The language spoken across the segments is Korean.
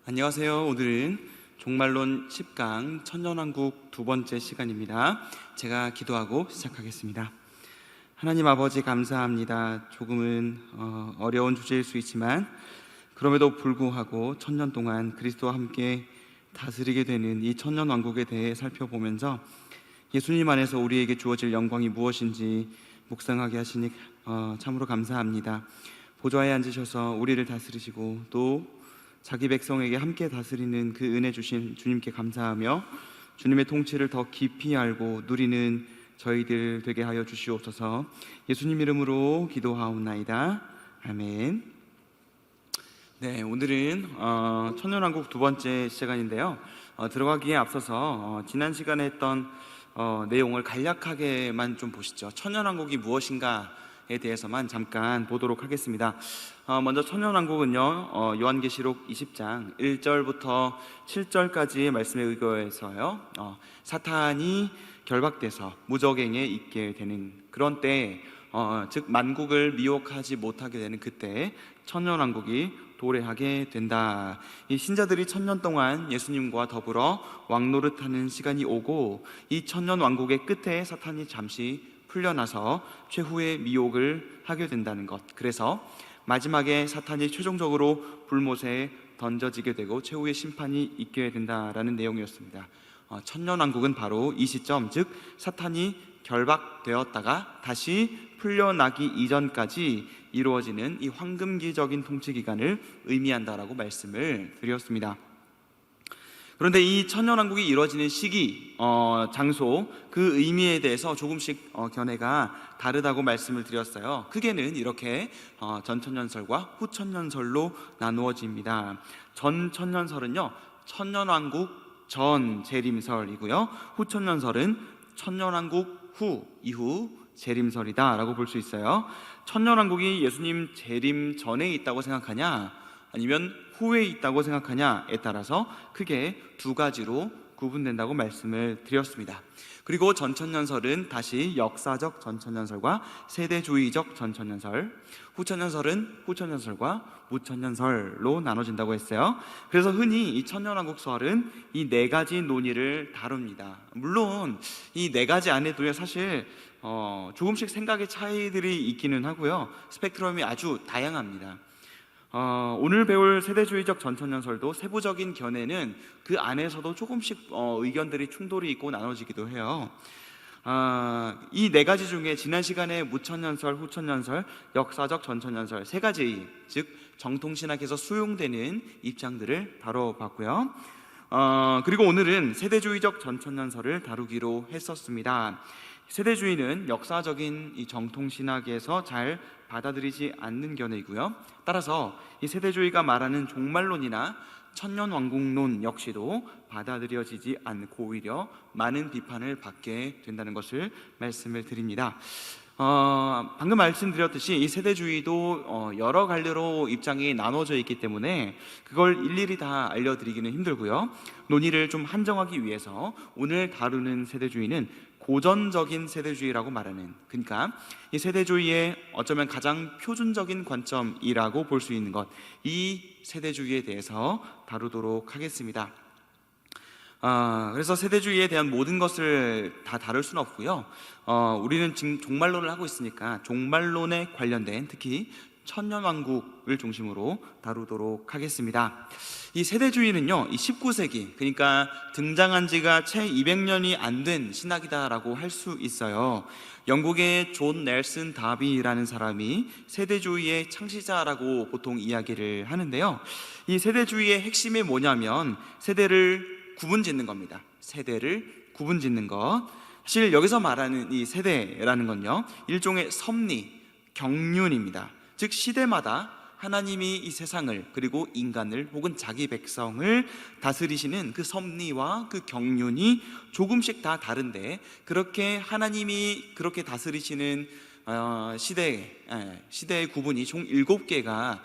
안녕하세요. 오늘은 종말론 10강 천년왕국 두 번째 시간입니다. 제가 기도하고 시작하겠습니다. 하나님 아버지 감사합니다. 조금은 어려운 주제일 수 있지만 그럼에도 불구하고 천년 동안 그리스도와 함께 다스리게 되는 이 천년왕국에 대해 살펴보면서 예수님 안에서 우리에게 주어질 영광이 무엇인지 묵상하게 하시니 참으로 감사합니다. 보좌에 앉으셔서 우리를 다스리시고 또 자기 백성에게 함께 다스리는 그 은혜 주신 주님께 감사하며 주님의 통치를 더 깊이 알고 누리는 저희들 되게 하여 주시옵소서. 예수님 이름으로 기도하옵나이다. 아멘. 네, 오늘은 천년왕국 두 번째 시간인데요. 들어가기에 앞서서 지난 시간에 했던 내용을 간략하게만 좀 보시죠. 천년왕국이 무엇인가에 대해서만 잠깐 보도록 하겠습니다. 먼저 천년왕국은요, 요한계시록 20장 1절부터 7절까지의 말씀에 의거해서요, 사탄이 결박돼서 무적행에 있게 되는 그런 때, 즉 만국을 미혹하지 못하게 되는 그때 천년왕국이 도래하게 된다. 이 신자들이 천년 동안 예수님과 더불어 왕노릇하는 시간이 오고 이 천년왕국의 끝에 사탄이 잠시 풀려나서 최후의 미혹을 하게 된다는 것, 그래서 마지막에 사탄이 최종적으로 불못에 던져지게 되고 최후의 심판이 있게 된다라는 내용이었습니다. 천년왕국은 바로 이 시점, 즉 사탄이 결박되었다가 다시 풀려나기 이전까지 이루어지는 이 황금기적인 통치기간을 의미한다라고 말씀을 드렸습니다. 그런데 이 천년왕국이 이루어지는 시기, 장소, 그 의미에 대해서 조금씩 견해가 다르다고 말씀을 드렸어요. 크게는 이렇게 전천년설과 후천년설로 나누어집니다. 전천년설은요, 천년왕국 전 재림설이고요, 후천년설은 천년왕국 후 이후 재림설이다 라고 볼 수 있어요. 천년왕국이 예수님 재림 전에 있다고 생각하냐 아니면 후에 있다고 생각하냐에 따라서 크게 두 가지로 구분된다고 말씀을 드렸습니다. 그리고 전천년설은 다시 역사적 전천년설과 세대주의적 전천년설, 후천년설은 후천년설과 무천년설로 나눠진다고 했어요. 그래서 흔히 이 천년왕국설은 이 네 가지 논의를 다룹니다. 물론 이 네 가지 안에도요, 사실 조금씩 생각의 차이들이 있기는 하고요, 스펙트럼이 아주 다양합니다. 오늘 배울 세대주의적 전천년설도 세부적인 견해는 그 안에서도 조금씩 의견들이 충돌이 있고 나눠지기도 해요. 이 네 가지 중에 지난 시간에 무천년설, 후천년설, 역사적 전천년설 세 가지, 즉 정통신학에서 수용되는 입장들을 다뤄봤고요. 그리고 오늘은 세대주의적 전천년설을 다루기로 했었습니다. 세대주의는 역사적인 이 정통신학에서 잘 받아들이지 않는 견해이고요, 따라서 이 세대주의가 말하는 종말론이나 천년왕국론 역시도 받아들여지지 않고 오히려 많은 비판을 받게 된다는 것을 말씀을 드립니다. 방금 말씀드렸듯이 이 세대주의도 여러 갈래로 입장이 나눠져 있기 때문에 그걸 일일이 다 알려드리기는 힘들고요, 논의를 좀 한정하기 위해서 오늘 다루는 세대주의는 고전적인 세대주의라고 말하는, 그러니까 이 세대주의의 어쩌면 가장 표준적인 관점이라고 볼 수 있는 것, 이 세대주의에 대해서 다루도록 하겠습니다. 그래서 세대주의에 대한 모든 것을 다 다룰 수는 없고요, 우리는 지금 종말론을 하고 있으니까 종말론에 관련된 특히 천년왕국을 중심으로 다루도록 하겠습니다. 이 세대주의는요, 이 19세기, 그러니까 등장한 지가 채 200년이 안 된 신학이다라고 할 수 있어요. 영국의 존 넬슨 다비라는 사람이 세대주의의 창시자라고 보통 이야기를 하는데요, 이 세대주의의 핵심이 뭐냐면 세대를 구분짓는 겁니다. 세대를 구분짓는 것. 사실 여기서 말하는 이 세대라는 건요, 일종의 섭리, 경륜입니다. 즉 시대마다 하나님이 이 세상을 그리고 인간을 혹은 자기 백성을 다스리시는 그 섭리와 그 경륜이 조금씩 다 다른데, 그렇게 하나님이 그렇게 다스리시는 시대의 구분이 총 7개가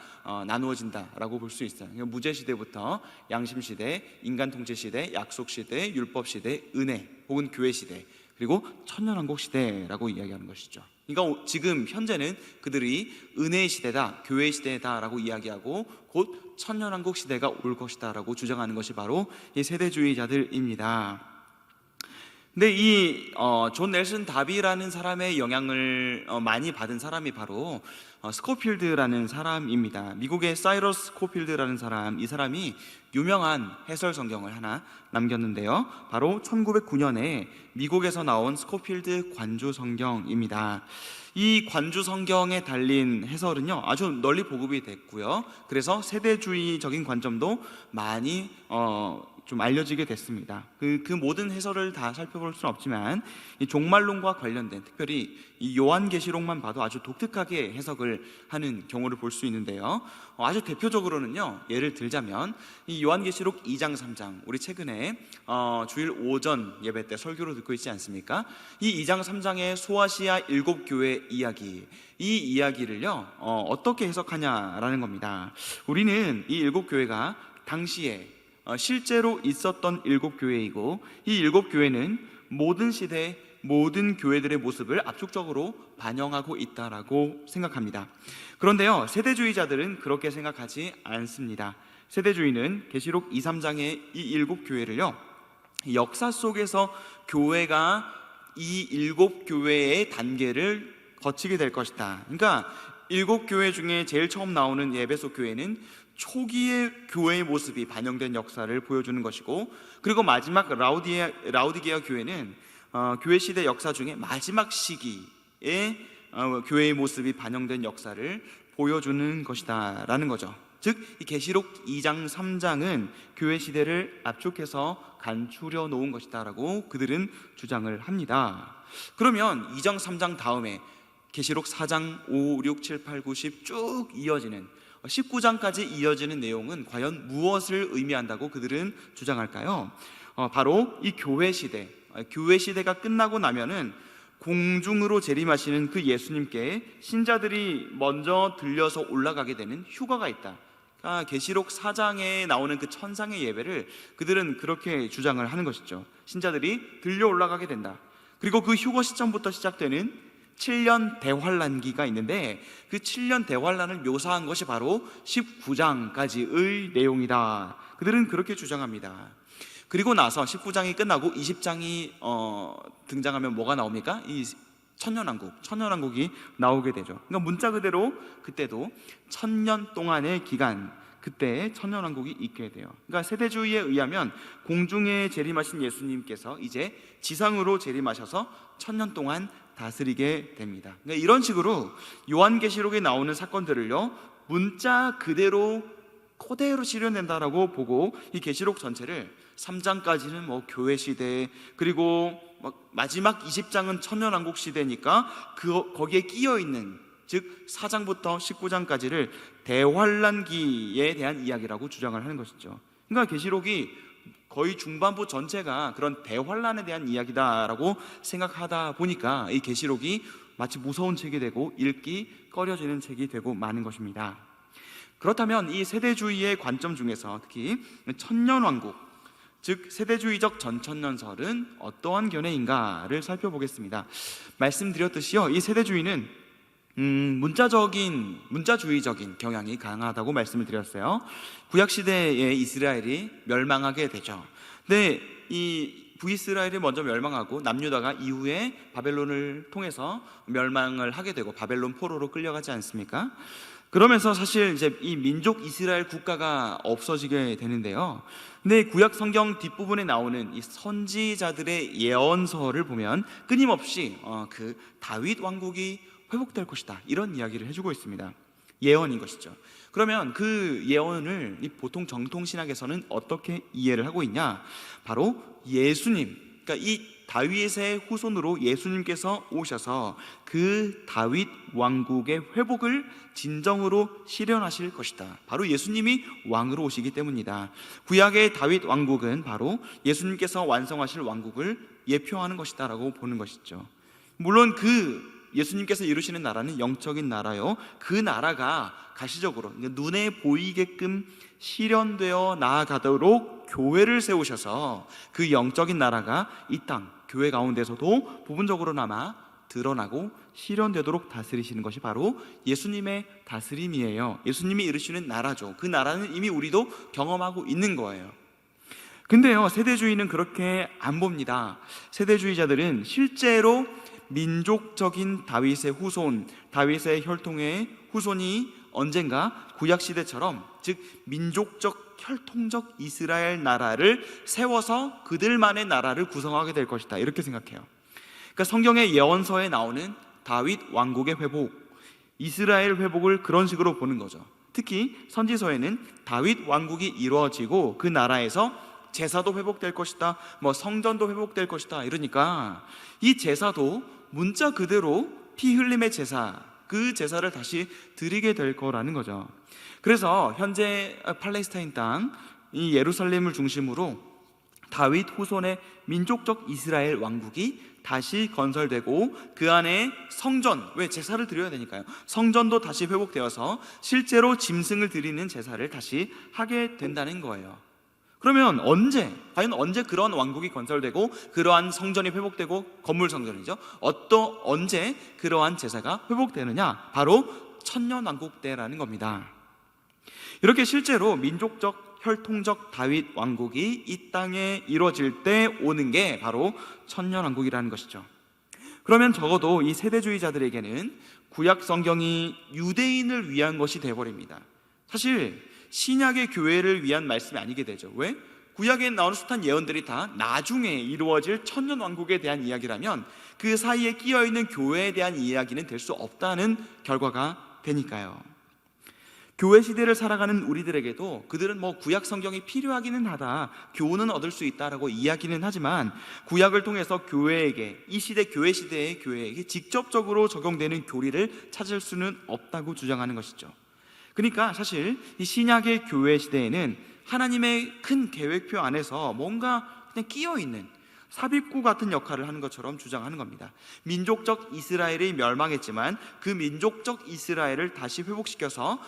나누어진다라고 볼 수 있어요. 무제시대부터 양심시대, 인간통치시대, 약속시대, 율법시대, 은혜 혹은 교회시대, 그리고 천년왕국 시대라고 이야기하는 것이죠. 그러니까 지금 현재는 그들이 은혜의 시대다, 교회의 시대다라고 이야기하고 곧 천년왕국 시대가 올 것이다라고 주장하는 것이 바로 이 세대주의자들입니다. 근데 이 존 넬슨 다비라는 사람의 영향을 많이 받은 사람이 바로 스코필드라는 사람입니다. 미국의 사이러스 스코필드라는 사람, 이 사람이 유명한 해설 성경을 하나 남겼는데요, 바로 1909년에 미국에서 나온 스코필드 관주 성경입니다. 이 관주 성경에 달린 해설은요 아주 널리 보급이 됐고요, 그래서 세대주의적인 관점도 많이 좀 알려지게 됐습니다. 그 모든 해설을 다 살펴볼 수는 없지만 이 종말론과 관련된, 특별히 이 요한계시록만 봐도 아주 독특하게 해석을 하는 경우를 볼 수 있는데요, 아주 대표적으로는요, 예를 들자면 이 요한계시록 2장 3장, 우리 최근에 주일 오전 예배 때 설교로 듣고 있지 않습니까? 이 2장 3장의 소아시아 7교회 이야기, 이 이야기를요 어떻게 해석하냐라는 겁니다. 우리는 이 7교회가 당시에 실제로 있었던 7교회이고, 이 7교회는 모든 시대 모든 교회들의 모습을 압축적으로 반영하고 있다라고 생각합니다. 그런데요, 세대주의자들은 그렇게 생각하지 않습니다. 세대주의는 계시록 2, 3장의 이 7교회를요 역사 속에서 교회가 이 7교회의 단계를 거치게 될 것이다. 그러니까 7교회 중에 제일 처음 나오는 에베소 교회는 초기의 교회의 모습이 반영된 역사를 보여주는 것이고, 그리고 마지막 라우디게아 교회는 교회 시대 역사 중에 마지막 시기에 교회의 모습이 반영된 역사를 보여주는 것이다 라는 거죠. 즉, 이 계시록 2장 3장은 교회 시대를 압축해서 간추려 놓은 것이다 라고 그들은 주장을 합니다. 그러면 2장 3장 다음에 계시록 4장 5, 6, 7, 8, 9, 10 쭉 이어지는 19장까지 이어지는 내용은 과연 무엇을 의미한다고 그들은 주장할까요? 바로 이 교회 시대가 끝나고 나면은 공중으로 재림하시는 그 예수님께 신자들이 먼저 들려서 올라가게 되는 휴가가 있다. 계시록 4장에 나오는 그 천상의 예배를 그들은 그렇게 주장을 하는 것이죠. 신자들이 들려 올라가게 된다. 그리고 그 휴거 시점부터 시작되는 7년 대환란기가 있는데, 그 7년 대환란을 묘사한 것이 바로 19장까지의 내용이다. 그들은 그렇게 주장합니다. 그리고 나서 19장이 끝나고 20장이 등장하면 뭐가 나옵니까? 이 천년왕국이 나오게 되죠. 그러니까 문자 그대로 그때도 1000년 동안의 기간, 그때 천년왕국이 있게 돼요. 그러니까 세대주의에 의하면 공중에 재림하신 예수님께서 이제 지상으로 재림하셔서 1000년 동안 다스리게 됩니다. 그러니까 이런 식으로 요한계시록에 나오는 사건들을요 문자 그대로 실현된다라고 보고, 이 계시록 전체를 3장까지는 뭐 교회 시대, 그리고 마지막 20장은 천년왕국 시대니까 거기에 끼어 있는, 즉 4장부터 19장까지를 대환란기에 대한 이야기라고 주장을 하는 것이죠. 그러니까 계시록이 거의 중반부 전체가 그런 대환란에 대한 이야기다라고 생각하다 보니까 이 계시록이 마치 무서운 책이 되고 읽기 꺼려지는 책이 되고 마는 것입니다. 그렇다면 이 세대주의의 관점 중에서 특히 천년왕국, 즉 세대주의적 전천년설은 어떠한 견해인가를 살펴보겠습니다. 말씀드렸듯이요, 이 세대주의는 문자주의적인 경향이 강하다고 말씀을 드렸어요. 구약시대에 이스라엘이 멸망하게 되죠. 근데 이 북이스라엘이 먼저 멸망하고 남유다가 이후에 바벨론을 통해서 멸망을 하게 되고 바벨론 포로로 끌려가지 않습니까? 그러면서 사실 이제 이 민족 이스라엘 국가가 없어지게 되는데요. 근데 구약 성경 뒷부분에 나오는 이 선지자들의 예언서를 보면 끊임없이 그 다윗 왕국이 회복될 것이다, 이런 이야기를 해주고 있습니다. 예언인 것이죠. 그러면 그 예언을 보통 정통신학에서는 어떻게 이해를 하고 있냐? 바로 예수님, 그러니까 이 다윗의 후손으로 예수님께서 오셔서 그 다윗 왕국의 회복을 진정으로 실현하실 것이다. 바로 예수님이 왕으로 오시기 때문이다. 구약의 다윗 왕국은 바로 예수님께서 완성하실 왕국을 예표하는 것이다 라고 보는 것이죠. 물론 그 예수님께서 이루시는 나라는 영적인 나라요, 그 나라가 가시적으로 눈에 보이게끔 실현되어 나아가도록 교회를 세우셔서 그 영적인 나라가 이 땅, 교회 가운데서도 부분적으로나마 드러나고 실현되도록 다스리시는 것이 바로 예수님의 다스림이에요. 예수님이 이루시는 나라죠. 그 나라는 이미 우리도 경험하고 있는 거예요. 근데요, 세대주의는 그렇게 안 봅니다. 세대주의자들은 실제로 민족적인 다윗의 후손, 다윗의 혈통의 후손이 언젠가 구약시대처럼, 즉 민족적 혈통적 이스라엘 나라를 세워서 그들만의 나라를 구성하게 될 것이다, 이렇게 생각해요. 그러니까 성경의 예언서에 나오는 다윗 왕국의 회복, 이스라엘 회복을 그런 식으로 보는 거죠. 특히 선지서에는 다윗 왕국이 이루어지고 그 나라에서 제사도 회복될 것이다, 성전도 회복될 것이다, 이러니까 이 제사도 문자 그대로 피 흘림의 제사, 그 제사를 다시 드리게 될 거라는 거죠. 그래서 현재 팔레스타인 땅, 이 예루살렘을 중심으로 다윗 후손의 민족적 이스라엘 왕국이 다시 건설되고 그 안에 성전, 왜 제사를 드려야 되니까요, 성전도 다시 회복되어서 실제로 짐승을 드리는 제사를 다시 하게 된다는 거예요. 그러면 과연 언제 그런 왕국이 건설되고 그러한 성전이 회복되고, 건물 성전이죠, 언제 그러한 제사가 회복되느냐? 바로 천년왕국 때라는 겁니다. 이렇게 실제로 민족적 혈통적 다윗 왕국이 이 땅에 이루어질 때 오는 게 바로 천년왕국이라는 것이죠. 그러면 적어도 이 세대주의자들에게는 구약 성경이 유대인을 위한 것이 되어버립니다. 사실 신약의 교회를 위한 말씀이 아니게 되죠. 왜? 구약에 나오는 숱한 예언들이 다 나중에 이루어질 천년왕국에 대한 이야기라면 그 사이에 끼어있는 교회에 대한 이야기는 될 수 없다는 결과가 되니까요. 교회 시대를 살아가는 우리들에게도 그들은 구약 성경이 필요하기는 하다, 교훈은 얻을 수 있다라고 이야기는 하지만 구약을 통해서 교회에게, 이 시대 교회 시대의 교회에게 직접적으로 적용되는 교리를 찾을 수는 없다고 주장하는 것이죠. 그러니까 사실 이 신약의 교회 시대에는 하나님의 큰 계획표 안에서 뭔가 그냥 끼어있는 삽입구 같은 역할을 하는 것처럼 주장하는 겁니다. 민족적 이스라엘이 멸망했지만 그 민족적 이스라엘을 다시 회복시켜서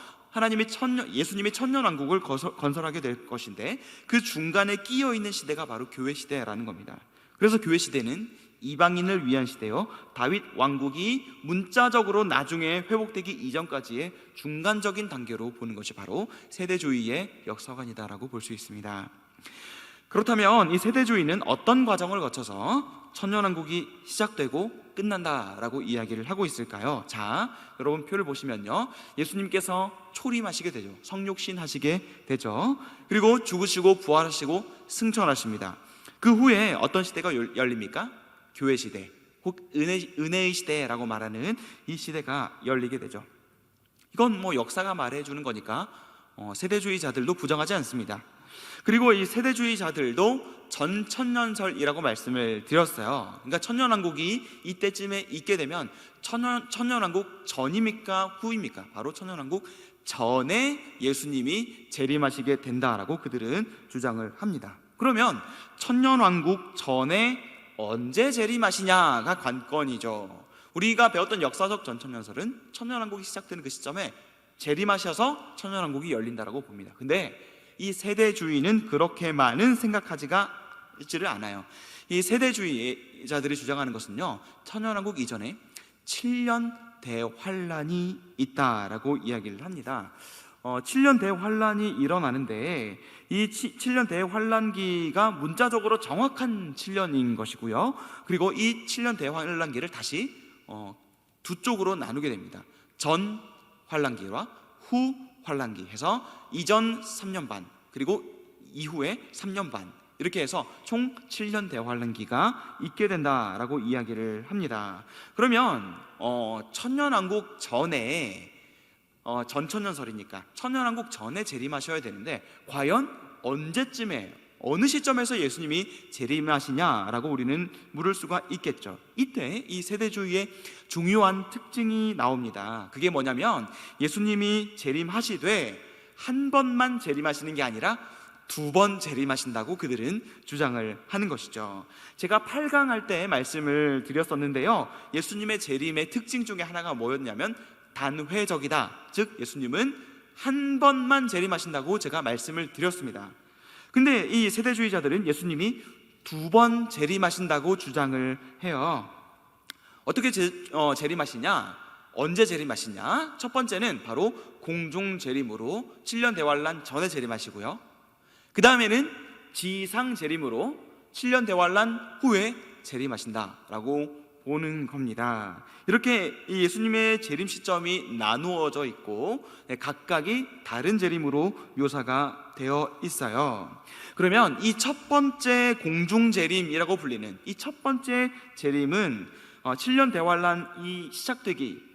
예수님이 천년왕국을 건설하게 될 것인데, 그 중간에 끼어있는 시대가 바로 교회 시대라는 겁니다. 그래서 교회 시대는 이방인을 위한 시대요, 다윗 왕국이 문자적으로 나중에 회복되기 이전까지의 중간적인 단계로 보는 것이 바로 세대주의의 역사관이다라고 볼 수 있습니다. 그렇다면 이 세대주의는 어떤 과정을 거쳐서 천년왕국이 시작되고 끝난다라고 이야기를 하고 있을까요? 자, 여러분 표를 보시면요, 예수님께서 초림하시게 되죠. 성육신 하시게 되죠. 그리고 죽으시고 부활하시고 승천하십니다. 그 후에 어떤 시대가 열립니까? 교회 시대, 혹 은혜의 시대라고 말하는 이 시대가 열리게 되죠. 이건 역사가 말해주는 거니까 세대주의자들도 부정하지 않습니다. 그리고 이 세대주의자들도 전천년설이라고 말씀을 드렸어요. 그러니까 천년왕국이 이때쯤에 있게 되면 천년왕국 전입니까 후입니까? 바로 천년왕국 전에 예수님이 재림하시게 된다라고 그들은 주장을 합니다. 그러면 천년왕국 전에 언제 재림하시냐가 관건이죠. 우리가 배웠던 역사적 전천년설은 천년왕국이 시작되는 그 시점에 재림하셔서 천년왕국이 열린다라고 봅니다. 근데 이 세대주의는 그렇게만은 생각하지를 않아요. 이 세대주의자들이 주장하는 것은요, 천년왕국 이전에 7년 대환란이 있다라고 이야기를 합니다. 7년 대환란이 일어나는데 이 7년 대환란기가 문자적으로 정확한 7년인 것이고요, 그리고 이 7년 대환란기를 다시 두 쪽으로 나누게 됩니다. 전 환란기와 후 환란기 해서 이전 3년 반, 그리고 이후에 3년 반, 이렇게 해서 총 7년 대환란기가 있게 된다라고 이야기를 합니다. 그러면 천년왕국 전에, 전천년설이니까 천년왕국 전에 재림하셔야 되는데 과연 언제쯤에, 어느 시점에서 예수님이 재림하시냐라고 우리는 물을 수가 있겠죠. 이때 이 세대주의의 중요한 특징이 나옵니다. 그게 뭐냐면 예수님이 재림하시되 한 번만 재림하시는 게 아니라 두 번 재림하신다고 그들은 주장을 하는 것이죠. 제가 8강 할 때 말씀을 드렸었는데요, 예수님의 재림의 특징 중에 하나가 뭐였냐면 단회적이다. 즉 예수님은 한 번만 재림하신다고 제가 말씀을 드렸습니다. 근데 이 세대주의자들은 예수님이 두 번 재림하신다고 주장을 해요. 어떻게 재림하시냐? 언제 재림하시냐? 첫 번째는 바로 공중 재림으로 7년 대환란 전에 재림하시고요. 그 다음에는 지상 재림으로 7년 대환란 후에 재림하신다라고 보는 겁니다. 이렇게 예수님의 재림 시점이 나누어져 있고 각각이 다른 재림으로 묘사가 되어 있어요. 그러면 이 첫 번째 공중 재림이라고 불리는 이 첫 번째 재림은 7년 대환란이 시작되기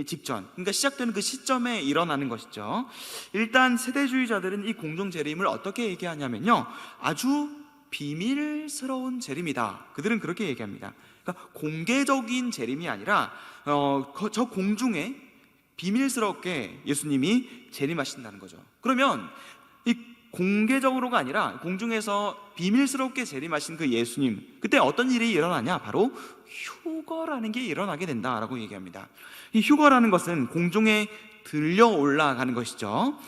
직전, 그러니까 시작되는 그 시점에 일어나는 것이죠. 일단 세대주의자들은 이 공중 재림을 어떻게 얘기하냐면요, 아주 비밀스러운 재림이다. 그들은 그렇게 얘기합니다. 그러니까 공개적인 재림이 아니라 저 공중에 비밀스럽게 예수님이 재림하신다는 거죠. 그러면 이 공개적으로가 아니라 공중에서 비밀스럽게 재림하신 그 예수님, 그때 어떤 일이 일어나냐? 바로 휴거라는 게 일어나게 된다라고 얘기합니다. 이 휴거라는 것은 공중에 들려 올라가는 것이죠.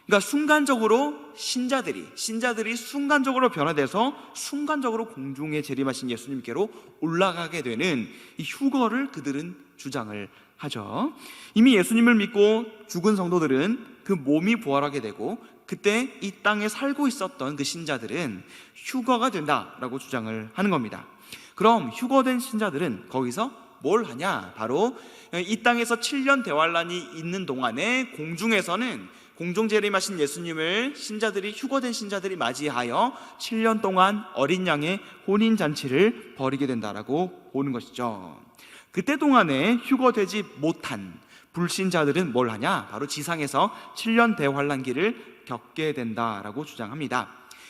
그러니까 순간적으로 신자들이 순간적으로 변화돼서 순간적으로 공중에 재림하신 예수님께로 올라가게 되는 이 휴거를 그들은 주장을 하죠. 이미 예수님을 믿고 죽은 성도들은 그 몸이 부활하게 되고 그때 이 땅에 살고 있었던 그 신자들은 휴거가 된다라고 주장을 하는 겁니다. 그럼 휴거된 신자들은 거기서 뭘 하냐? 바로 이 땅에서 7년 대환란이 있는 동안에 공중에서는 공중 재림하신 예수님을 휴거된 신자들이 맞이하여 7년 동안 어린 양의 혼인 잔치를 벌이게 된다라고 보는 것이죠. 그때 동안에 휴거되지 못한 불신자들은 뭘 하냐? 바로 지상에서 7년 대환란기를 겪게 된다라고 주장합니다.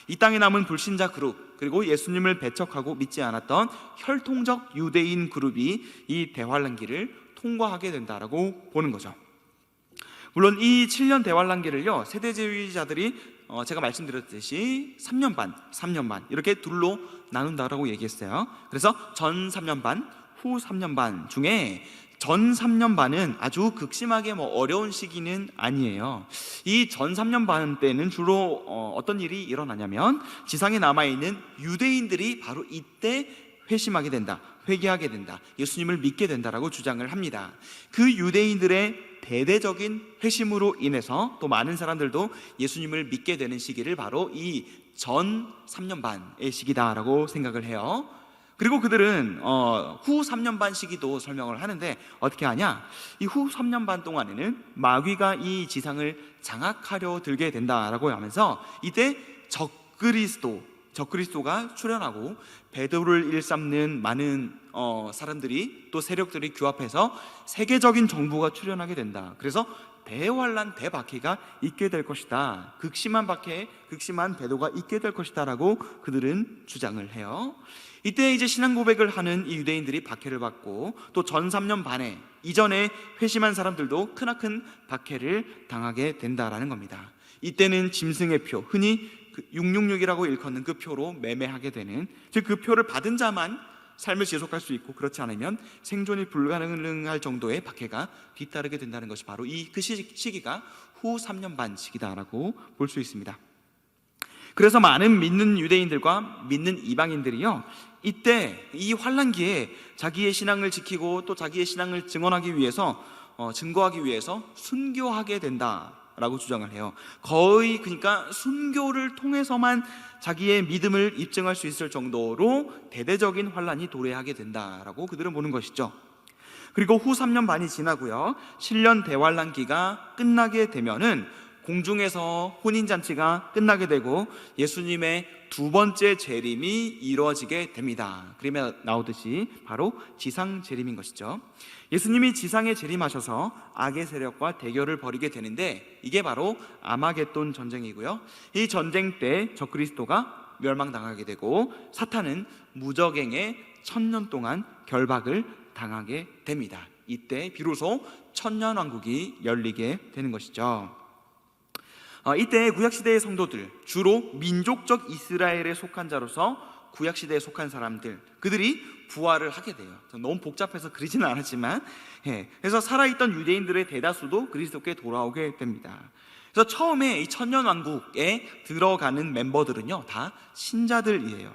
이 땅에 남은 불신자 그룹, 그리고 예수님을 배척하고 믿지 않았던 혈통적 유대인 그룹이 이 대환란기를 통과하게 된다라고 보는 거죠. 물론 이 7년 대환란기를요, 세대주의자들이 제가 말씀드렸듯이 3년 반 이렇게 둘로 나눈다라고 얘기했어요. 그래서 전 3년 반, 후 3년 반 중에 전 3년 반은 아주 극심하게 어려운 시기는 아니에요. 이 전 3년 반 때는 주로 어떤 일이 일어나냐면 지상에 남아있는 유대인들이 바로 이때 회심하게 된다, 회개하게 된다, 예수님을 믿게 된다라고 주장을 합니다. 그 유대인들의 대대적인 회심으로 인해서 또 많은 사람들도 예수님을 믿게 되는 시기를 바로 이 전 3년 반의 시기다라고 생각을 해요. 그리고 그들은 후 3년 반 시기도 설명을 하는데 어떻게 하냐? 이 후 3년 반 동안에는 마귀가 이 지상을 장악하려 들게 된다라고 하면서 이때 적그리스도가 출현하고 베드로를 일삼는 많은 사람들이 또 세력들이 규합해서 세계적인 정부가 출현하게 된다. 그래서 대환란 대박해가 있게 될 것이다. 극심한 박해, 극심한 배도가 있게 될 것이다 라고 그들은 주장을 해요. 이때 이제 신앙 고백을 하는 이 유대인들이 박해를 받고 또 전 3년 반에 이전에 회심한 사람들도 크나큰 박해를 당하게 된다라는 겁니다. 이때는 짐승의 표, 흔히 666이라고 일컫는 그 표로 매매하게 되는, 즉 그 표를 받은 자만 삶을 지속할 수 있고 그렇지 않으면 생존이 불가능할 정도의 박해가 뒤따르게 된다는 것이 바로 그 시기가 후 3년 반 시기다라고 볼 수 있습니다. 그래서 많은 믿는 유대인들과 믿는 이방인들이요, 이때 이 환란기에 자기의 신앙을 지키고 또 자기의 신앙을 증거하기 위해서 순교하게 된다라고 주장을 해요. 거의 그러니까 순교를 통해서만 자기의 믿음을 입증할 수 있을 정도로 대대적인 환란이 도래하게 된다라고 그들은 보는 것이죠. 그리고 후 3년 반이 지나고요, 7년 대환란기가 끝나게 되면은 공중에서 혼인잔치가 끝나게 되고 예수님의 두 번째 재림이 이루어지게 됩니다. 그림에 나오듯이 바로 지상 재림인 것이죠. 예수님이 지상에 재림하셔서 악의 세력과 대결을 벌이게 되는데 이게 바로 아마겟돈 전쟁이고요, 이 전쟁 때 적그리스도가 멸망당하게 되고 사탄은 무적행에 1000년 동안 결박을 당하게 됩니다. 이때 비로소 천년왕국이 열리게 되는 것이죠. 이때 구약시대의 성도들, 주로 민족적 이스라엘에 속한 자로서 구약시대에 속한 사람들, 그들이 부활을 하게 돼요. 너무 복잡해서 그리지는 않았지만, 그래서 살아있던 유대인들의 대다수도 그리스도께 돌아오게 됩니다. 그래서 처음에 이 천년왕국에 들어가는 멤버들은요, 다 신자들이에요.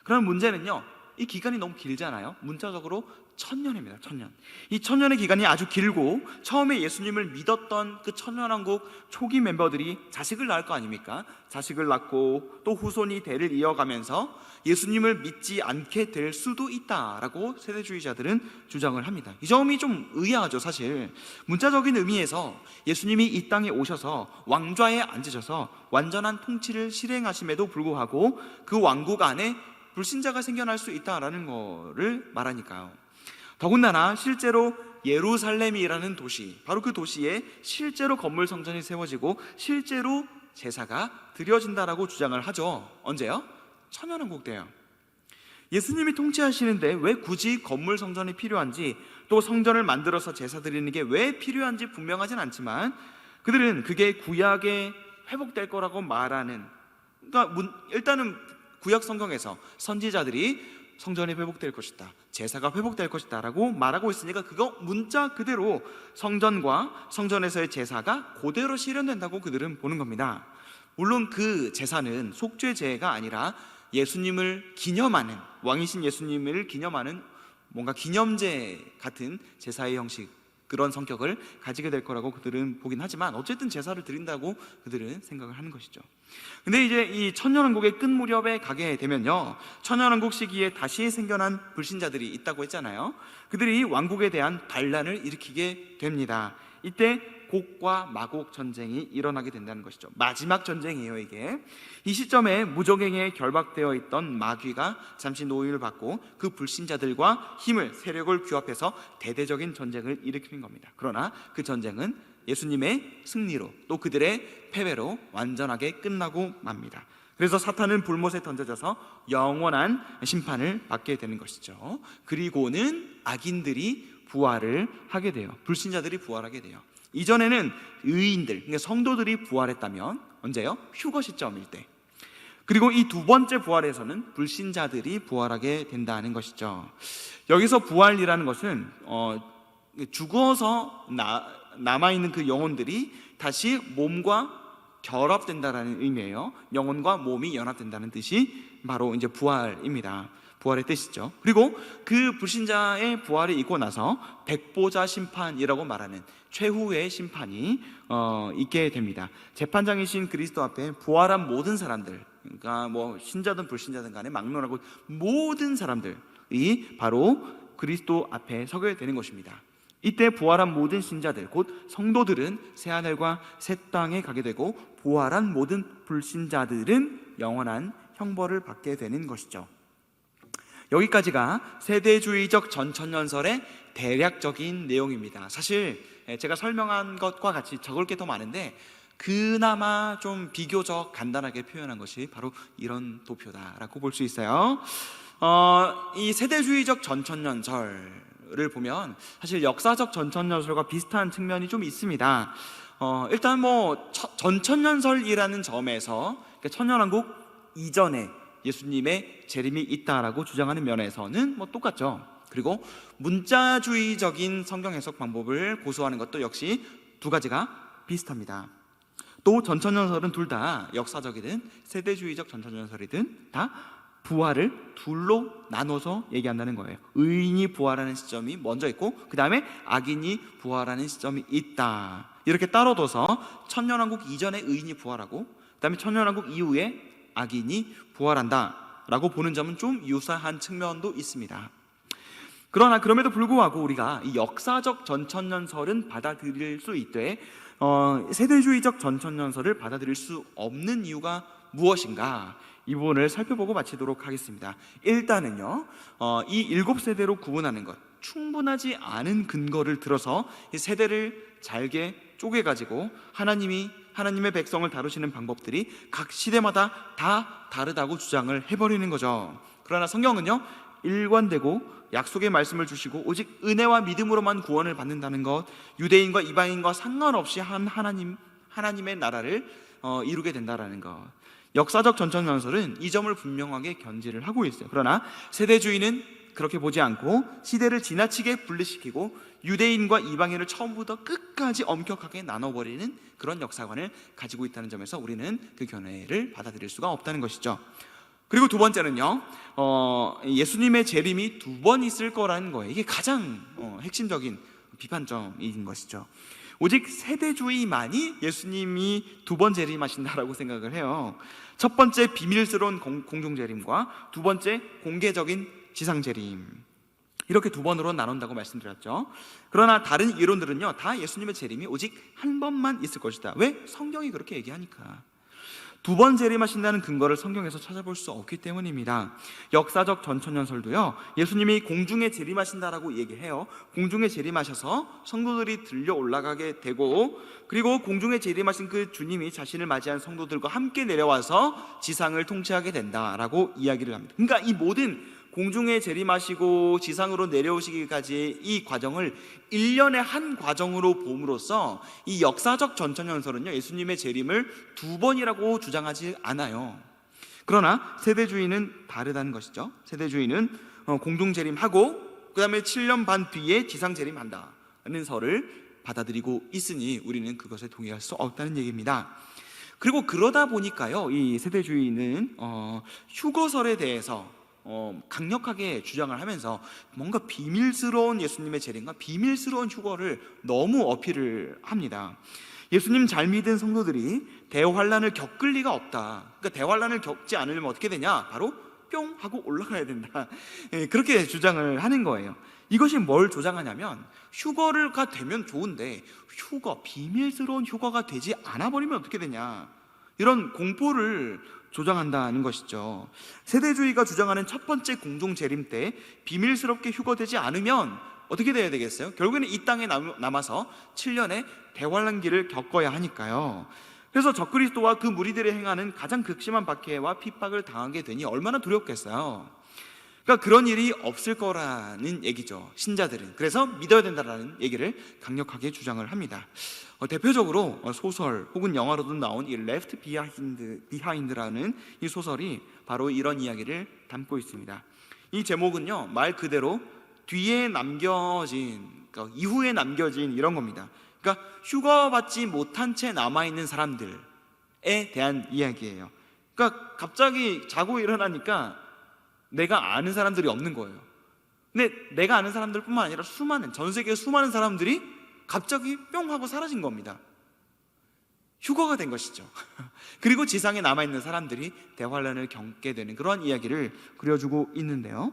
그런 문제는요, 이 기간이 너무 길잖아요. 문자적으로 1000년입니다. 1000년. 이 1000년의 기간이 아주 길고, 처음에 예수님을 믿었던 그 천년왕국 초기 멤버들이 자식을 낳을 거 아닙니까? 자식을 낳고 또 후손이 대를 이어가면서 예수님을 믿지 않게 될 수도 있다라고 세대주의자들은 주장을 합니다. 이 점이 좀 의아하죠. 사실 문자적인 의미에서 예수님이 이 땅에 오셔서 왕좌에 앉으셔서 완전한 통치를 실행하심에도 불구하고 그 왕국 안에 불신자가 생겨날 수 있다라는 거를 말하니까요. 더군다나 실제로 예루살렘이라는 도시, 바로 그 도시에 실제로 건물 성전이 세워지고 실제로 제사가 드려진다라고 주장을 하죠. 언제요? 천년왕국 때요. 예수님이 통치하시는데 왜 굳이 건물 성전이 필요한지, 또 성전을 만들어서 제사 드리는 게 왜 필요한지 분명하진 않지만, 그들은 그게 구약에 회복될 거라고 말하는, 그러니까 일단은 구약 성경에서 선지자들이 성전이 회복될 것이다, 제사가 회복될 것이다 라고 말하고 있으니까 그거 문자 그대로 성전과 성전에서의 제사가 그대로 실현된다고 그들은 보는 겁니다. 물론 그 제사는 속죄제가 아니라 예수님을 기념하는, 왕이신 예수님을 기념하는 뭔가 기념제 같은 제사의 형식, 그런 성격을 가지게 될 거라고 그들은 보긴 하지만, 어쨌든 제사를 드린다고 그들은 생각을 하는 것이죠. 근데 이제 이 천년왕국의 끝 무렵에 가게 되면요, 천년왕국 시기에 다시 생겨난 불신자들이 있다고 했잖아요. 그들이 왕국에 대한 반란을 일으키게 됩니다. 이때 곡과 마곡 전쟁이 일어나게 된다는 것이죠. 마지막 전쟁이에요, 이게. 이 시점에 무적행에 결박되어 있던 마귀가 잠시 노임을 받고 그 불신자들과 힘을, 세력을 규합해서 대대적인 전쟁을 일으키는 겁니다. 그러나 그 전쟁은 예수님의 승리로, 또 그들의 패배로 완전하게 끝나고 맙니다. 그래서 사탄은 불못에 던져져서 영원한 심판을 받게 되는 것이죠. 그리고는 악인들이 부활을 하게 돼요. 불신자들이 부활하게 돼요. 이전에는 의인들, 그러니까 성도들이 부활했다면 언제요? 휴거 시점일 때. 그리고 이 두 번째 부활에서는 불신자들이 부활하게 된다는 것이죠. 여기서 부활이라는 것은 죽어서 남아있는 그 영혼들이 다시 몸과 결합된다는 의미예요. 영혼과 몸이 연합된다는 뜻이 바로 이제 부활입니다. 부활의 뜻이죠. 그리고 그 불신자의 부활이 있고 나서 백보자 심판이라고 말하는 최후의 심판이 있게 됩니다. 재판장이신 그리스도 앞에 부활한 모든 사람들, 그러니까 뭐 신자든 불신자든 간에 막론하고 모든 사람들이 바로 그리스도 앞에 서게 되는 것입니다. 이때 부활한 모든 신자들, 곧 성도들은 새하늘과 새 땅에 가게 되고, 부활한 모든 불신자들은 영원한 형벌을 받게 되는 것이죠. 여기까지가 세대주의적 전천년설의 대략적인 내용입니다. 사실 제가 설명한 것과 같이 적을 게 더 많은데, 그나마 좀 비교적 간단하게 표현한 것이 바로 이런 도표다라고 볼 수 있어요. 이 세대주의적 전천년설을 보면 사실 역사적 전천년설과 비슷한 측면이 좀 있습니다. 일단 뭐 전천년설이라는 점에서, 그러니까 천년왕국 이전에 예수님의 재림이 있다라고 주장하는 면에서는 뭐 똑같죠. 그리고 문자주의적인 성경 해석 방법을 고수하는 것도 역시 두 가지가 비슷합니다. 또 전천년설은 둘 다 역사적이든 세대주의적 전천년설이든 다 부활을 둘로 나눠서 얘기한다는 거예요. 의인이 부활하는 시점이 먼저 있고, 그 다음에 악인이 부활하는 시점이 있다, 이렇게 따로 둬서 천년왕국 이전에 의인이 부활하고, 그 다음에 천년왕국 이후에 악인이 부활한다 라고 보는 점은 좀 유사한 측면도 있습니다. 그러나 그럼에도 불구하고 우리가 이 역사적 전천년설은 받아들일 수 있되 세대주의적 전천년설을 받아들일 수 없는 이유가 무엇인가, 이 부분을 살펴보고 마치도록 하겠습니다. 일단은요, 이 7세대로 구분하는 것, 충분하지 않은 근거를 들어서 이 세대를 잘게 쪼개가지고 하나님의 백성을 다루시는 방법들이 각 시대마다 다 다르다고 주장을 해버리는 거죠. 그러나 성경은요, 일관되고 약속의 말씀을 주시고 오직 은혜와 믿음으로만 구원을 받는다는 것, 유대인과 이방인과 상관없이 하나님의 나라를 이루게 된다는 것, 역사적 전천년설은 이 점을 분명하게 견지를 하고 있어요. 그러나 세대주의는 그렇게 보지 않고 시대를 지나치게 분리시키고 유대인과 이방인을 처음부터 끝까지 엄격하게 나눠버리는 그런 역사관을 가지고 있다는 점에서 우리는 그 견해를 받아들일 수가 없다는 것이죠. 그리고 두 번째는요, 예수님의 재림이 두 번 있을 거라는 거예요. 이게 가장 핵심적인 비판점인 것이죠. 오직 세대주의만이 예수님이 두 번 재림하신다라고 생각을 해요. 첫 번째 비밀스러운 공중 재림과 두 번째 공개적인 지상 재림, 이렇게 두 번으로 나눈다고 말씀드렸죠. 그러나 다른 이론들은요, 다 예수님의 재림이 오직 한 번만 있을 것이다. 왜? 성경이 그렇게 얘기하니까. 두 번 재림하신다는 근거를 성경에서 찾아볼 수 없기 때문입니다. 역사적 전천연설도요, 예수님이 공중에 재림하신다라고 얘기해요. 공중에 재림하셔서 성도들이 들려 올라가게 되고, 그리고 공중에 재림하신 그 주님이 자신을 맞이한 성도들과 함께 내려와서 지상을 통치하게 된다라고 이야기를 합니다. 그러니까 이 모든 공중에 재림하시고 지상으로 내려오시기까지의 이 과정을 1년의 한 과정으로 봄으로써 이 역사적 전천연설은요, 예수님의 재림을 두 번이라고 주장하지 않아요. 그러나 세대주의는 다르다는 것이죠. 세대주의는 공중 재림하고 그 다음에 7년 반 뒤에 지상 재림한다는 설을 받아들이고 있으니 우리는 그것에 동의할 수 없다는 얘기입니다. 그리고 그러다 보니까요, 이 세대주의는 휴거설에 대해서 강력하게 주장을 하면서 뭔가 비밀스러운 예수님의 재림과 비밀스러운 휴거를 너무 어필을 합니다. 예수님 잘 믿은 성도들이 대환란을 겪을 리가 없다. 그러니까 대환란을 겪지 않으려면 어떻게 되냐? 바로 뿅 하고 올라가야 된다. 그렇게 주장을 하는 거예요. 이것이 뭘 조장하냐면, 휴거가 되면 좋은데 비밀스러운 휴거가 되지 않아 버리면 어떻게 되냐, 이런 공포를 조장한다는 것이죠. 세대주의가 주장하는 첫 번째 공중 재림 때 비밀스럽게 휴거되지 않으면 어떻게 돼야 되겠어요? 결국에는 이 땅에 남아서 7년의 대환란기를 겪어야 하니까요. 그래서 적그리스도와 그 무리들이 행하는 가장 극심한 박해와 핍박을 당하게 되니 얼마나 두렵겠어요. 그러니까 그런 일이 없을 거라는 얘기죠, 신자들은. 그래서 믿어야 된다라는 얘기를 강력하게 주장을 합니다. 대표적으로 소설 혹은 영화로도 나온 이 Left Behind라는 이 소설이 바로 이런 이야기를 담고 있습니다. 이 제목은요, 말 그대로 뒤에 남겨진, 그러니까 이후에 남겨진 이런 겁니다. 그러니까 휴거받지 못한 채 남아있는 사람들에 대한 이야기예요. 그러니까 갑자기 자고 일어나니까 내가 아는 사람들이 없는 거예요. 근데 내가 아는 사람들뿐만 아니라 전 세계의 수많은 사람들이 갑자기 뿅 하고 사라진 겁니다. 휴거가 된 것이죠. 그리고 지상에 남아있는 사람들이 대환란을 겪게 되는 그러한 이야기를 그려주고 있는데요,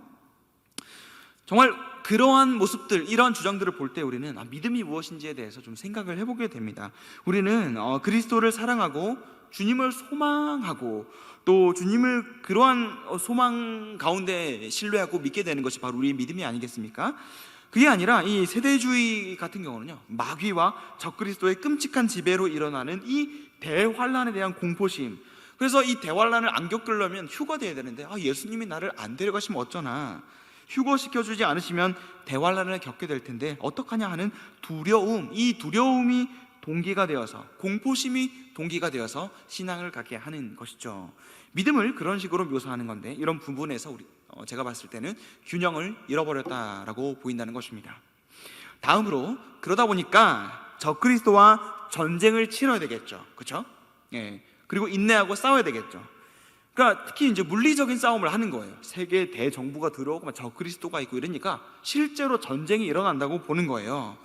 정말 그러한 모습들, 이러한 주장들을 볼 때 우리는 믿음이 무엇인지에 대해서 좀 생각을 해보게 됩니다. 우리는 그리스도를 사랑하고 주님을 소망하고 또 주님을 그러한 소망 가운데 신뢰하고 믿게 되는 것이 바로 우리의 믿음이 아니겠습니까? 그게 아니라 이 세대주의 같은 경우는요, 마귀와 적그리스도의 끔찍한 지배로 일어나는 이 대환란에 대한 공포심, 그래서 이 대환란을 안 겪으려면 휴거돼야 되는데 예수님이 나를 안 데려가시면 어쩌나, 휴거시켜주지 않으시면 대환란을 겪게 될 텐데 어떡하냐 하는 두려움, 이 두려움이 동기가 되어서, 공포심이 동기가 되어서 신앙을 갖게 하는 것이죠. 믿음을 그런 식으로 묘사하는 건데, 이런 부분에서 제가 봤을 때는 균형을 잃어버렸다라고 보인다는 것입니다. 다음으로, 그러다 보니까 적그리스도와 전쟁을 치러야 되겠죠, 그렇죠? 그리고 인내하고 싸워야 되겠죠. 그러니까 특히 이제 물리적인 싸움을 하는 거예요. 세계 대정부가 들어오고 적그리스도가 있고 이러니까 실제로 전쟁이 일어난다고 보는 거예요.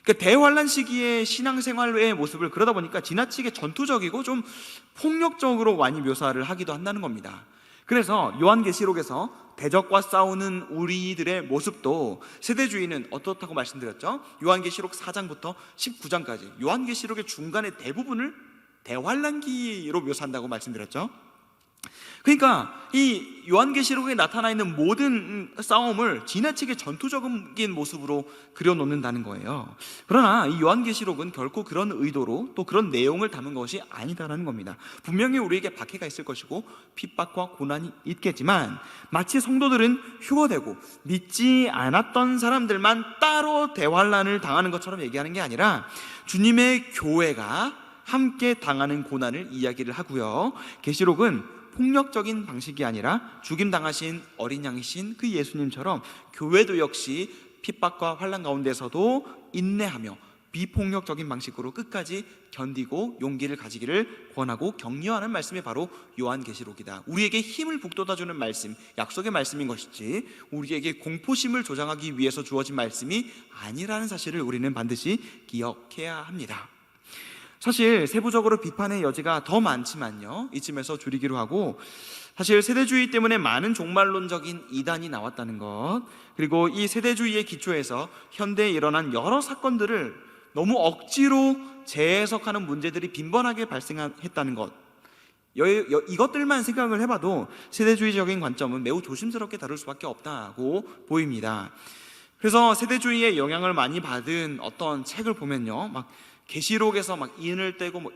그러니까 대환란 시기의 신앙생활의 모습을 그러다 보니까 지나치게 전투적이고 좀 폭력적으로 많이 묘사를 하기도 한다는 겁니다. 그래서 요한계시록에서 대적과 싸우는 우리들의 모습도 세대주의는 어떻다고 말씀드렸죠? 요한계시록 4장부터 19장까지 요한계시록의 중간의 대부분을 대환란기로 묘사한다고 말씀드렸죠. 그러니까 이 요한계시록에 나타나 있는 모든 싸움을 지나치게 전투적인 모습으로 그려놓는다는 거예요. 그러나 이 요한계시록은 결코 그런 의도로 또 그런 내용을 담은 것이 아니다라는 겁니다. 분명히 우리에게 박해가 있을 것이고 핍박과 고난이 있겠지만, 마치 성도들은 휴거되고 믿지 않았던 사람들만 따로 대환란을 당하는 것처럼 얘기하는 게 아니라 주님의 교회가 함께 당하는 고난을 이야기를 하고요, 계시록은 폭력적인 방식이 아니라 죽임당하신 어린 양이신 그 예수님처럼 교회도 역시 핍박과 환난 가운데서도 인내하며 비폭력적인 방식으로 끝까지 견디고 용기를 가지기를 권하고 격려하는 말씀이 바로 요한계시록이다. 우리에게 힘을 북돋아주는 말씀, 약속의 말씀인 것이지 우리에게 공포심을 조장하기 위해서 주어진 말씀이 아니라는 사실을 우리는 반드시 기억해야 합니다. 사실 세부적으로 비판의 여지가 더 많지만요, 이쯤에서 줄이기로 하고, 사실 세대주의 때문에 많은 종말론적인 이단이 나왔다는 것, 그리고 이 세대주의의 기초에서 현대에 일어난 여러 사건들을 너무 억지로 재해석하는 문제들이 빈번하게 발생했다는 것, 이것들만 생각을 해봐도 세대주의적인 관점은 매우 조심스럽게 다룰 수밖에 없다고 보입니다. 그래서 세대주의의 영향을 많이 받은 어떤 책을 보면요, 막 계시록에서 막 인을 떼고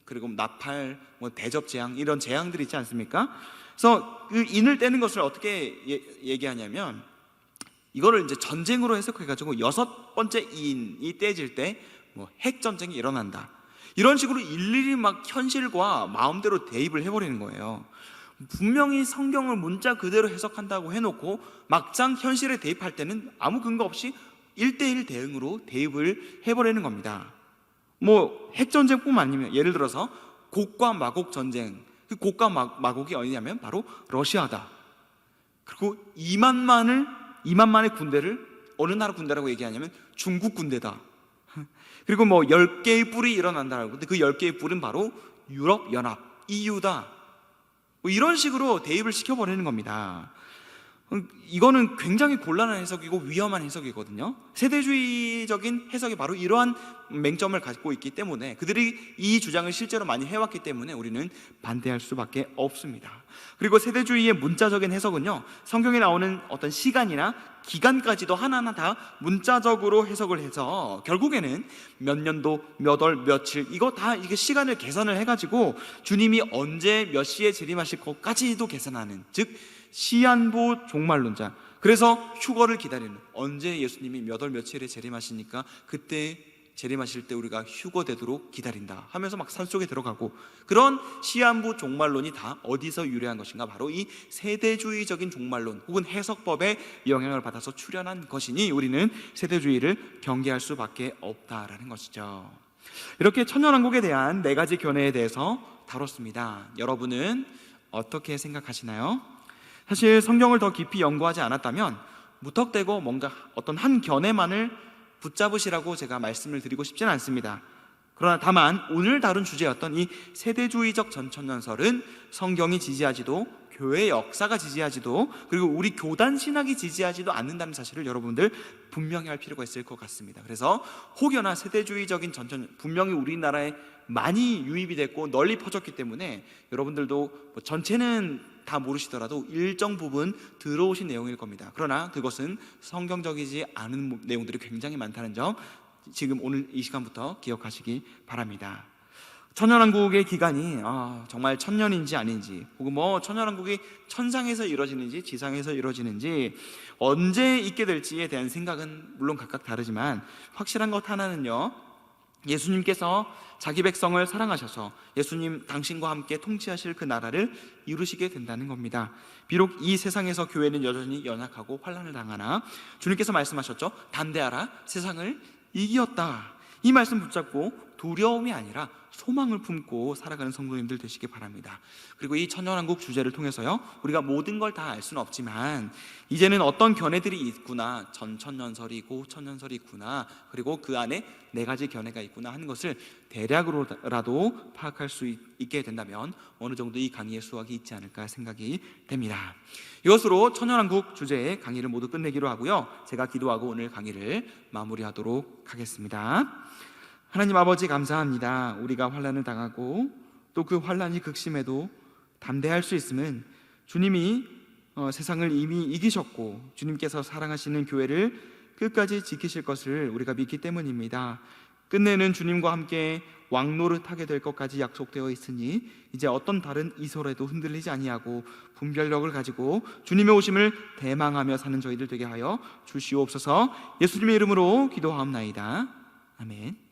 그리고 나팔, 대접재앙, 이런 재앙들이 있지 않습니까? 그래서 그 인을 떼는 것을 어떻게 얘기하냐면, 이거를 이제 전쟁으로 해석해가지고 6번째 인이 떼질 때 핵전쟁이 일어난다, 이런 식으로 일일이 막 현실과 마음대로 대입을 해버리는 거예요. 분명히 성경을 문자 그대로 해석한다고 해놓고 막상 현실에 대입할 때는 아무 근거 없이 1대1 대응으로 대입을 해버리는 겁니다. 핵전쟁뿐만 아니면 예를 들어서 곡과 마곡 전쟁, 그 곡과 마곡이 어디냐면 바로 러시아다. 그리고 2만만의 군대를 어느 나라 군대라고 얘기하냐면 중국 군대다. 그리고 10개의 뿔이 일어난다라고. 근데 그 10개의 뿔은 바로 유럽연합, EU다. 이런 식으로 대입을 시켜버리는 겁니다. 이거는 굉장히 곤란한 해석이고 위험한 해석이거든요. 세대주의적인 해석이 바로 이러한 맹점을 갖고 있기 때문에, 그들이 이 주장을 실제로 많이 해왔기 때문에 우리는 반대할 수밖에 없습니다. 그리고 세대주의의 문자적인 해석은요, 성경에 나오는 어떤 시간이나 기간까지도 하나하나 다 문자적으로 해석을 해서 결국에는 몇 년도, 몇 월, 며칠, 이게 시간을 계산을 해가지고 주님이 언제 몇 시에 재림하실 것까지도 계산하는, 즉 시한부 종말론자. 그래서 휴거를 기다리는, 언제 예수님이 몇 월 며칠에 재림하시니까 그때 재림하실 때 우리가 휴거되도록 기다린다 하면서 막 산속에 들어가고, 그런 시한부 종말론이 다 어디서 유래한 것인가? 바로 이 세대주의적인 종말론 혹은 해석법의 영향을 받아서 출현한 것이니 우리는 세대주의를 경계할 수밖에 없다라는 것이죠. 이렇게 천년왕국에 대한 4가지 견해에 대해서 다뤘습니다. 여러분은 어떻게 생각하시나요? 사실 성경을 더 깊이 연구하지 않았다면 무턱대고 뭔가 어떤 한 견해만을 붙잡으시라고 제가 말씀을 드리고 싶지는 않습니다. 그러나 다만 오늘 다룬 주제였던 이 세대주의적 전천년설은 성경이 지지하지도, 교회의 역사가 지지하지도, 그리고 우리 교단 신학이 지지하지도 않는다는 사실을 여러분들 분명히 할 필요가 있을 것 같습니다. 그래서 혹여나 세대주의적인 전천년, 분명히 우리나라에 많이 유입이 됐고 널리 퍼졌기 때문에 여러분들도 전체는 다 모르시더라도 일정 부분 들어오신 내용일 겁니다. 그러나 그것은 성경적이지 않은 내용들이 굉장히 많다는 점, 지금 오늘 이 시간부터 기억하시기 바랍니다. 천년왕국의 기간이 정말 천년인지 아닌지, 혹은 천년왕국이 천상에서 이루어지는지 지상에서 이루어지는지, 언제 있게 될지에 대한 생각은 물론 각각 다르지만 확실한 것 하나는요, 예수님께서 자기 백성을 사랑하셔서 예수님 당신과 함께 통치하실 그 나라를 이루시게 된다는 겁니다. 비록 이 세상에서 교회는 여전히 연약하고 환난을 당하나 주님께서 말씀하셨죠. 담대하라, 세상을 이기었다. 이 말씀 붙잡고 두려움이 아니라 소망을 품고 살아가는 성도님들 되시기 바랍니다. 그리고 이 천년왕국 주제를 통해서요, 우리가 모든 걸 다 알 수는 없지만 이제는 어떤 견해들이 있구나, 전천년설이고 천년설이 있구나, 그리고 그 안에 4가지 견해가 있구나 하는 것을 대략으로라도 파악할 수 있게 된다면 어느 정도 이 강의의 수확이 있지 않을까 생각이 됩니다. 이것으로 천년왕국 주제의 강의를 모두 끝내기로 하고요, 제가 기도하고 오늘 강의를 마무리하도록 하겠습니다. 하나님 아버지, 감사합니다. 우리가 환난을 당하고 또 그 환난이 극심해도 담대할 수 있음은 주님이 세상을 이미 이기셨고 주님께서 사랑하시는 교회를 끝까지 지키실 것을 우리가 믿기 때문입니다. 끝내는 주님과 함께 왕노릇하게 될 것까지 약속되어 있으니 이제 어떤 다른 이설에도 흔들리지 아니하고 분별력을 가지고 주님의 오심을 대망하며 사는 저희들 되게 하여 주시옵소서. 예수님의 이름으로 기도하옵나이다. 아멘.